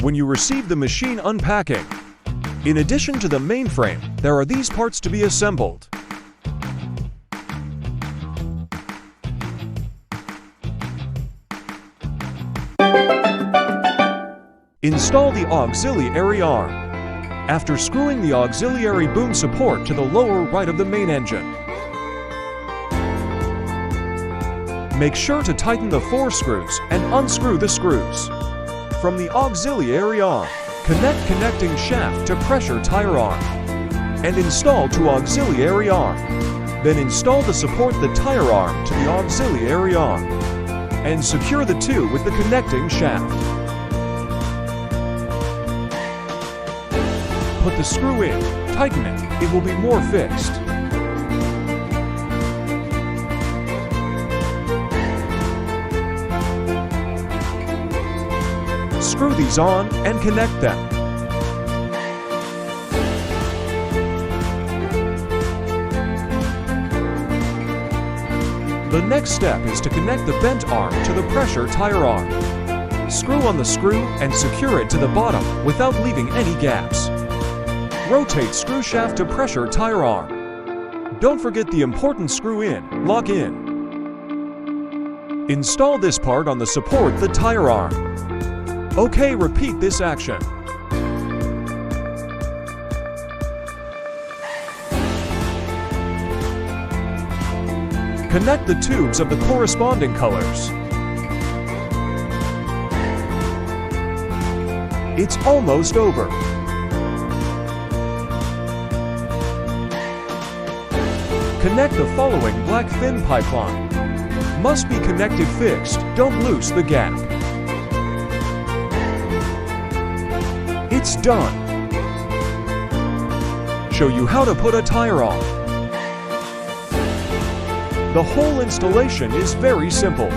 When you receive the machine unpacking, in addition to the mainframe, there are these parts to be assembled. Install the auxiliary arm. After screwing the auxiliary boom support to the lower right of the main engine, make sure to tighten the 4 screws and unscrew the screws. From the auxiliary arm, connect connecting shaft to pressure tire arm and install to auxiliary arm. Then install the support the tire arm to the auxiliary arm and secure the two with the connecting shaft. Put the screw in, tighten it, it will be more fixed. Screw these on and connect them. The next step is to connect the bent arm to the pressure tire arm. Screw on the screw and secure it to the bottom without leaving any gaps. Rotate screw shaft to pressure tire arm. Don't forget the important screw in, lock in. Install this part on the support the tire arm. Okay, repeat this action. Connect the tubes of the corresponding colors. It's almost over. Connect the following black thin pipeline. Must be connected fixed, don't loose the gap. It's done. Show you how to put a tire on. The whole installation is very simple.